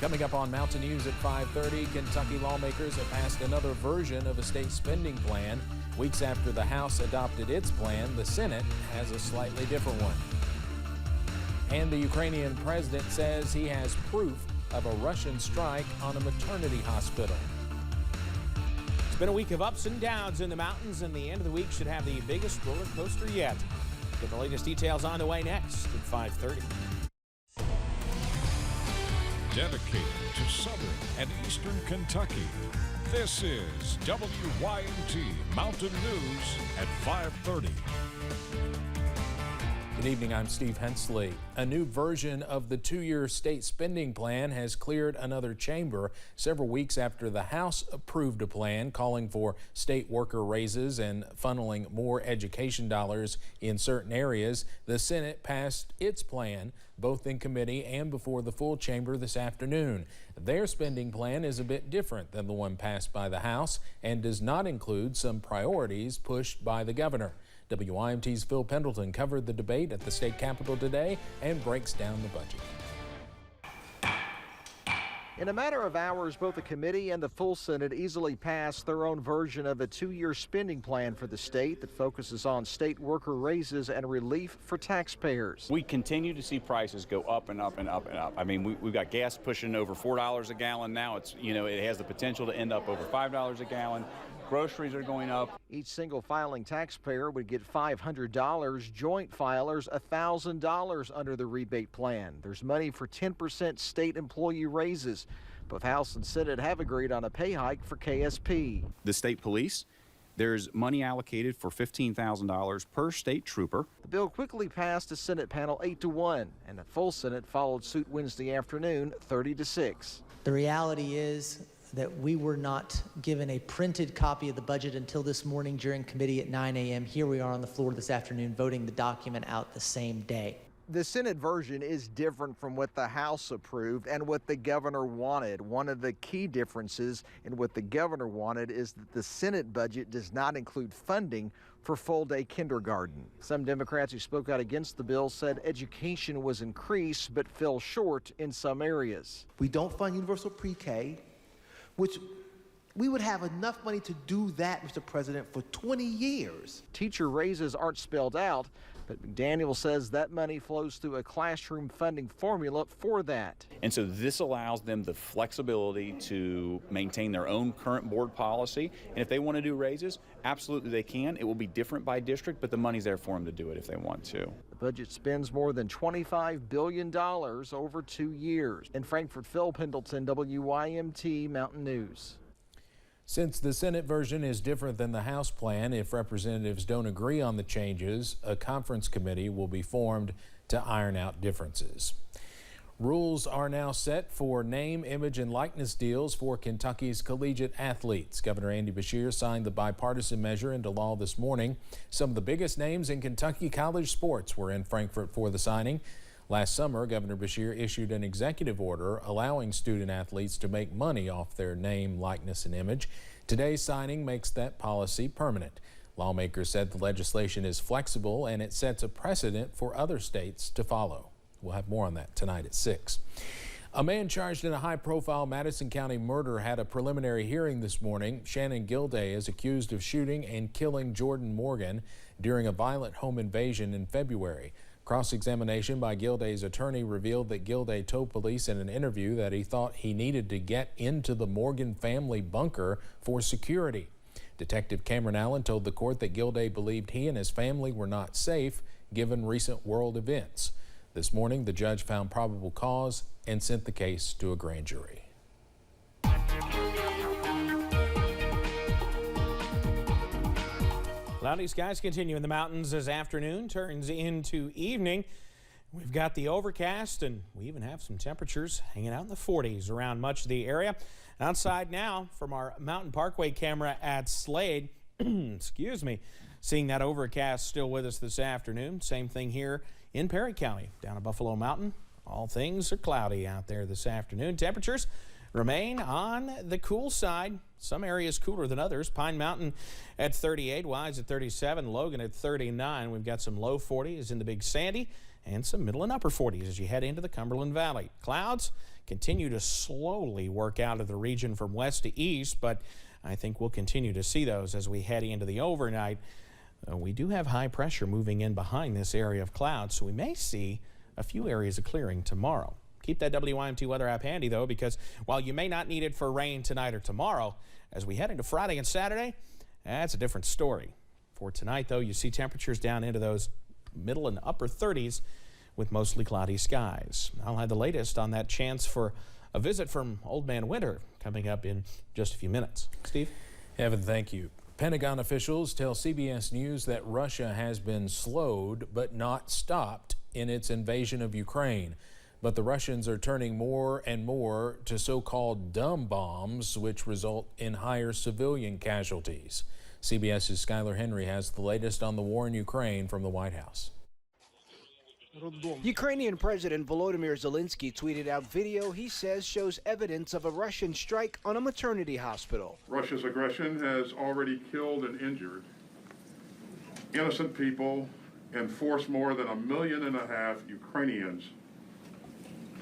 Coming up on Mountain News at 5:30, Kentucky lawmakers have passed another version of a state spending plan. Weeks after the House adopted its plan, the Senate has a slightly different one. And the Ukrainian president says he has proof of a Russian strike on a maternity hospital. It's been a week of ups and downs in the mountains, and the end of the week should have the biggest roller coaster yet. Get the latest details on the way next at 5:30. Dedicated to Southern and Eastern Kentucky, this is WYMT Mountain News at 5:30. Good evening, I'm Steve Hensley. A new version of the two-year state spending plan has cleared another chamber several weeks after the House approved a plan calling for state worker raises and funneling more education dollars in certain areas. The Senate passed its plan both in committee and before the full chamber this afternoon. Their spending plan is a bit different than the one passed by the House and does not include some priorities pushed by the governor. WYMT's Phil Pendleton covered the debate at the state capitol today and breaks down the budget. In a matter of hours, both the committee and the full Senate easily passed their own version of a two-year spending plan for the state that focuses on state worker raises and relief for taxpayers. We continue to see prices go up and up and up and up. I mean, we've got gas pushing over $4 a gallon now. It has the potential to end up over $5 a gallon. Groceries are going up. Each single filing taxpayer would get $500. Joint filers $1,000 under the rebate plan. There's money for 10% state employee raises. Both House and Senate have agreed on a pay hike for KSP. The state police, there's money allocated for $15,000 per state trooper. The bill quickly passed a Senate panel 8-1, and the full Senate followed suit Wednesday afternoon 30-6. The reality is that we were not given a printed copy of the budget until this morning during committee at 9 a.m. Here we are on the floor this afternoon voting the document out the same day. The Senate version is different from what the House approved and what the governor wanted. One of the key differences in what the governor wanted is that the Senate budget does not include funding for full-day kindergarten. Some Democrats who spoke out against the bill said education was increased but fell short in some areas. We don't fund universal pre-K, which we would have enough money to do that, Mr. President, for 20 years. Teacher raises aren't spelled out, but McDaniel says that money flows through a classroom funding formula for that. And so this allows them the flexibility to maintain their own current board policy. And if they want to do raises, absolutely they can. It will be different by district, but the money's there for them to do it if they want to. The budget spends more than $25 billion over 2 years. In Frankfort, Phil Pendleton, WYMT Mountain News. Since the Senate version is different than the House plan, if representatives don't agree on the changes, a conference committee will be formed to iron out differences. Rules are now set for name, image, and likeness deals for Kentucky's collegiate athletes. Governor Andy Beshear signed the bipartisan measure into law this morning. Some of the biggest names in Kentucky college sports were in Frankfort for the signing. Last summer, Governor Beshear issued an executive order allowing student athletes to make money off their name, likeness, and image. Today's signing makes that policy permanent. Lawmakers said the legislation is flexible and it sets a precedent for other states to follow. We'll have more on that tonight at 6. A man charged in a high-profile Madison County murder had a preliminary hearing this morning. Shannon Gilday is accused of shooting and killing Jordan Morgan during a violent home invasion in February. Cross-examination by Gilday's attorney revealed that Gilday told police in an interview that he thought he needed to get into the Morgan family bunker for security. Detective Cameron Allen told the court that Gilday believed he and his family were not safe given recent world events. This morning, the judge found probable cause and sent the case to a grand jury. Cloudy skies continue in the mountains as afternoon turns into evening. We've got the overcast, and we even have some temperatures hanging out in the 40s around much of the area. Outside now from our Mountain Parkway camera at Slade, excuse me, seeing that overcast still with us this afternoon. Same thing here in Perry County, down at Buffalo Mountain. All things are cloudy out there this afternoon. Temperatures remain on the cool side. Some areas cooler than others. Pine Mountain at 38, Wise at 37, Logan at 39. We've got some low 40s in the Big Sandy and some middle and upper 40s as you head into the Cumberland Valley. Clouds continue to slowly work out of the region from west to east, but I think we'll continue to see those as we head into the overnight. We do have high pressure moving in behind this area of clouds, so we may see a few areas of clearing tomorrow. Keep that WYMT weather app handy, though, because while you may not need it for rain tonight or tomorrow, as we head into Friday and Saturday, that's a different story. For tonight, though, you see temperatures down into those middle and upper 30s with mostly cloudy skies. I'll have the latest on that chance for a visit from Old Man Winter coming up in just a few minutes. Steve? Evan, thank you. Pentagon officials tell CBS News that Russia has been slowed but not stopped in its invasion of Ukraine. But the Russians are turning more and more to so-called dumb bombs, which result in higher civilian casualties. CBS's Skylar Henry has the latest on the war in Ukraine from the White House. Ukrainian President Volodymyr Zelensky tweeted out video he says shows evidence of a Russian strike on a maternity hospital. Russia's aggression has already killed and injured innocent people and forced more than 1.5 million Ukrainians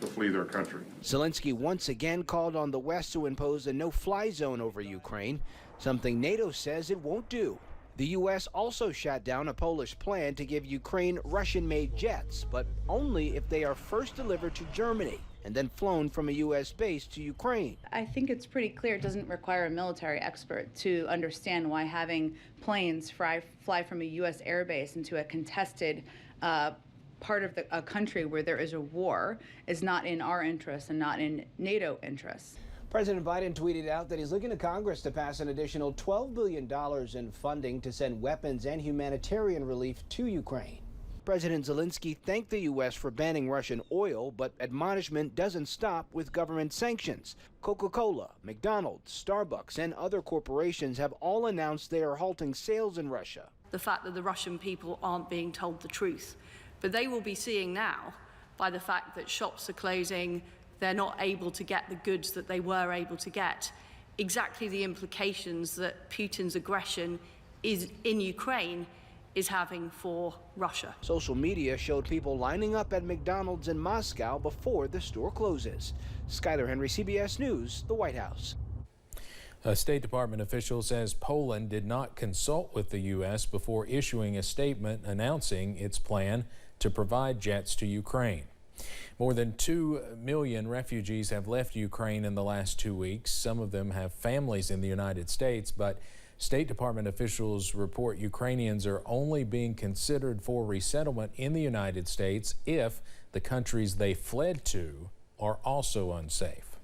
to flee their country. Zelensky once again called on the West to impose a no-fly zone over Ukraine, something NATO says it won't do. The U.S. also shot down a Polish plan to give Ukraine Russian-made jets, but only if they are first delivered to Germany and then flown from a U.S. base to Ukraine. I think it's pretty clear it doesn't require a military expert to understand why having planes fly from a U.S. airbase into a contested part of a country where there is a war is not in our interest and not in NATO interests. President Biden tweeted out that he's looking to Congress to pass an additional $12 billion in funding to send weapons and humanitarian relief to Ukraine. President Zelensky thanked the U.S. for banning Russian oil, but admonishment doesn't stop with government sanctions. Coca-Cola, McDonald's, Starbucks, and other corporations have all announced they are halting sales in Russia. The fact that the Russian people aren't being told the truth. But they will be seeing now, by the fact that shops are closing, they're not able to get the goods that they were able to get, exactly the implications that Putin's aggression in Ukraine is having for Russia. Social media showed people lining up at McDonald's in Moscow before the store closes. Skylar Henry, CBS News, the White House. A State Department official says Poland did not consult with the U.S. before issuing a statement announcing its plan to provide jets to Ukraine. More than 2 million refugees have left Ukraine in the last 2 weeks. Some of them have families in the United States, but State Department officials report Ukrainians are only being considered for resettlement in the United States if the countries they fled to are also unsafe.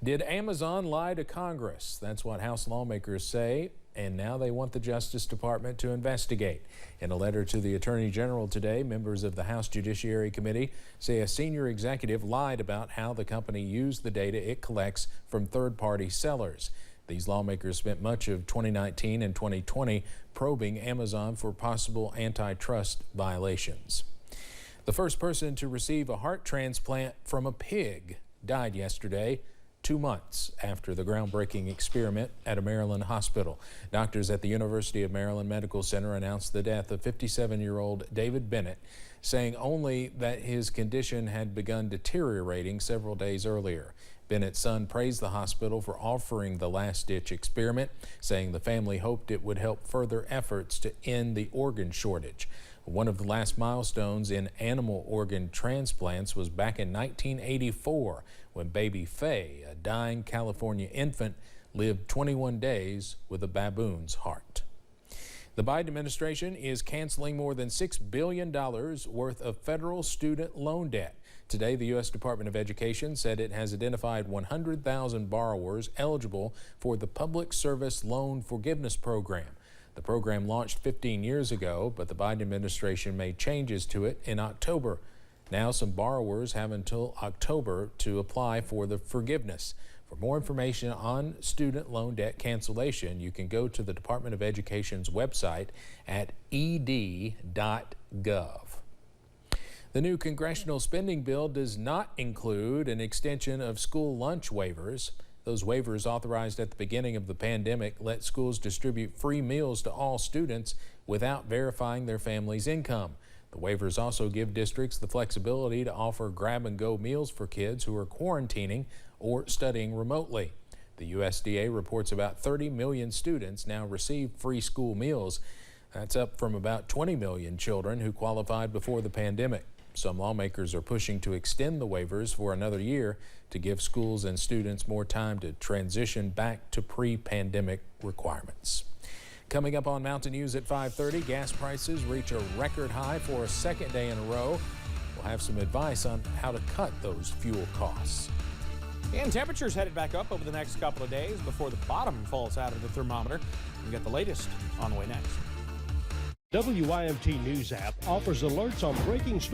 Did Amazon lie to Congress? That's what House lawmakers say, and now they want the Justice Department to investigate. In a letter to the Attorney General today, members of the House Judiciary Committee say a senior executive lied about how the company used the data it collects from third-party sellers. These lawmakers spent much of 2019 and 2020 probing Amazon for possible antitrust violations. The first person to receive a heart transplant from a pig died yesterday, 2 months after the groundbreaking experiment at a Maryland hospital. Doctors at the University of Maryland Medical Center announced the death of 57-year-old David Bennett, saying only that his condition had begun deteriorating several days earlier. Bennett's son praised the hospital for offering the last-ditch experiment, saying the family hoped it would help further efforts to end the organ shortage. One of the last milestones in animal organ transplants was back in 1984 when baby Faye, a dying California infant, lived 21 days with a baboon's heart. The Biden administration is canceling more than $6 billion worth of federal student loan debt. Today, the U.S. Department of Education said it has identified 100,000 borrowers eligible for the Public Service Loan Forgiveness Program. The program launched 15 years ago, but the Biden administration made changes to it in October. Now some borrowers have until October to apply for the forgiveness. For more information on student loan debt cancellation, you can go to the Department of Education's website at ed.gov. The new congressional spending bill does not include an extension of school lunch waivers. Those waivers, authorized at the beginning of the pandemic, let schools distribute free meals to all students without verifying their family's income. The waivers also give districts the flexibility to offer grab-and-go meals for kids who are quarantining or studying remotely. The USDA reports about 30 million students now receive free school meals. That's up from about 20 million children who qualified before the pandemic. Some lawmakers are pushing to extend the waivers for another year to give schools and students more time to transition back to pre-pandemic requirements. Coming up on Mountain News at 5:30, gas prices reach a record high for a second day in a row. We'll have some advice on how to cut those fuel costs. And temperatures headed back up over the next couple of days before the bottom falls out of the thermometer. We'll get the latest on the way next. WYMT News app offers alerts on breaking stories.